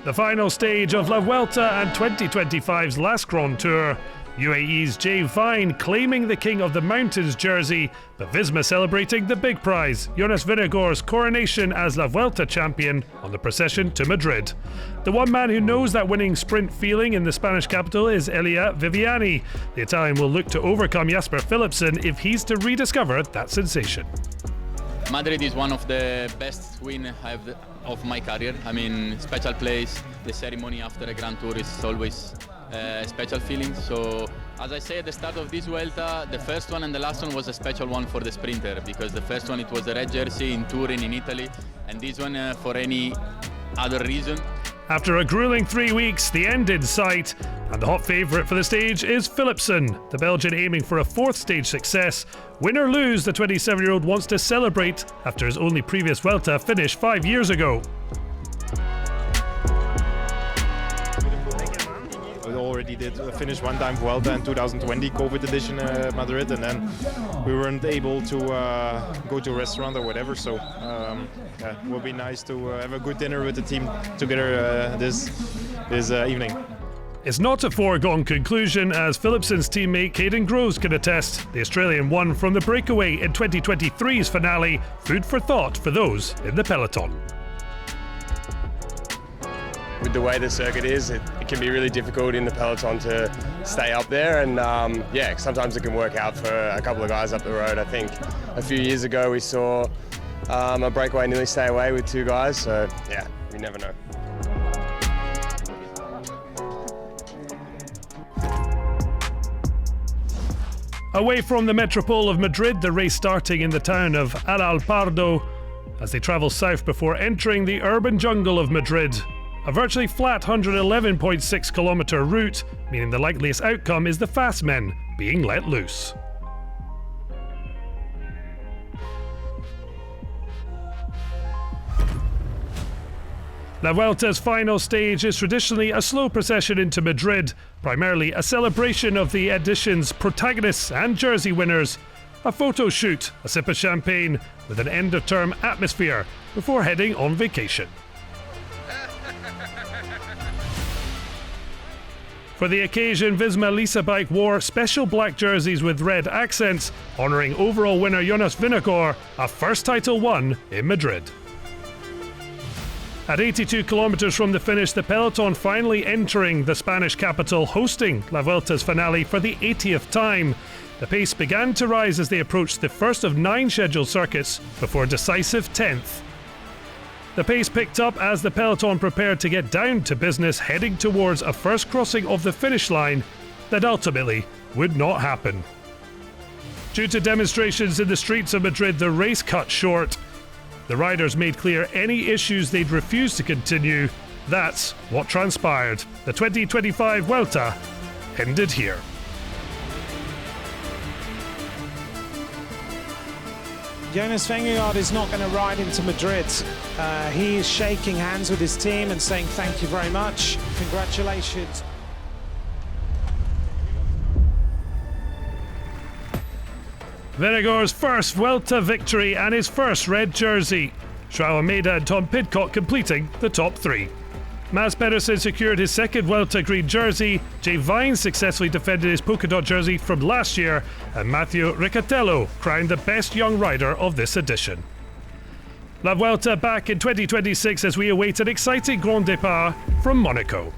The final stage of La Vuelta and 2025's last Grand Tour. UAE's Jay Vine claiming the King of the Mountains jersey, but Visma celebrating the big prize, Jonas Vingegaard's coronation as La Vuelta champion on the procession to Madrid. The one man who knows that winning sprint feeling in the Spanish capital is Elia Viviani. The Italian will look to overcome Jasper Philipsen if he's to rediscover that sensation. Madrid is one of the best wins of my career. I mean, special place. The ceremony after a Grand Tour is always a special feeling. So, as I said at the start of this Vuelta, the first one and the last one was a special one for the sprinter, because the first one it was the red jersey in Turin in Italy, and this one for any other reason. After a grueling 3 weeks, the end in sight, and the hot favourite for the stage is Philipsen, the Belgian aiming for a fourth stage success. Win or lose, the 27-year-old wants to celebrate after his only previous Vuelta finish 5 years ago. We already did finish one time Vuelta in 2020, COVID edition Madrid, and then we weren't able to go to a restaurant or whatever, so yeah, it will be nice to have a good dinner with the team together this evening. It's not a foregone conclusion, as Philipsen's teammate Caden Groves can attest. The Australian won from the breakaway in 2023's finale, food for thought for those in the peloton. With the way the circuit is, it can be really difficult in the peloton to stay up there, and yeah, sometimes it can work out for a couple of guys up the road. I think a few years ago we saw a breakaway nearly stay away with two guys, so yeah, you never know. Away from the metropole of Madrid, the race starting in the town of Al Pardo as they travel south before entering the urban jungle of Madrid. A virtually flat 111.6 kilometre route, meaning the likeliest outcome is the fast men being let loose. La Vuelta's final stage is traditionally a slow procession into Madrid, primarily a celebration of the edition's protagonists and jersey winners, a photo shoot, a sip of champagne, with an end-of-term atmosphere before heading on vacation. For the occasion, Visma Lease Bike wore special black jerseys with red accents, honouring overall winner Jonas Vingegaard, a first title won in Madrid. At 82 kilometres from the finish, the peloton finally entering the Spanish capital, hosting La Vuelta's finale for the 80th time. The pace began to rise as they approached the first of 9 scheduled circuits before a decisive 10th. The pace picked up as the peloton prepared to get down to business, heading towards a first crossing of the finish line that ultimately would not happen. Due to demonstrations in the streets of Madrid, the race cut short. The riders made clear any issues they'd refuse to continue. That's what transpired. The 2025 Vuelta ended here. Jonas Vingegaard is not going to ride into Madrid. He is shaking hands with his team and saying thank you very much. Congratulations. Vingegaard's first Vuelta victory and his first red jersey. Joao Almeida and Tom Pidcock completing the top 3. Mads Pedersen secured his second Vuelta green jersey, Jay Vine successfully defended his polka dot jersey from last year, and Matthew Riccatello crowned the best young rider of this edition. La Vuelta back in 2026 as we await an exciting Grand Départ from Monaco.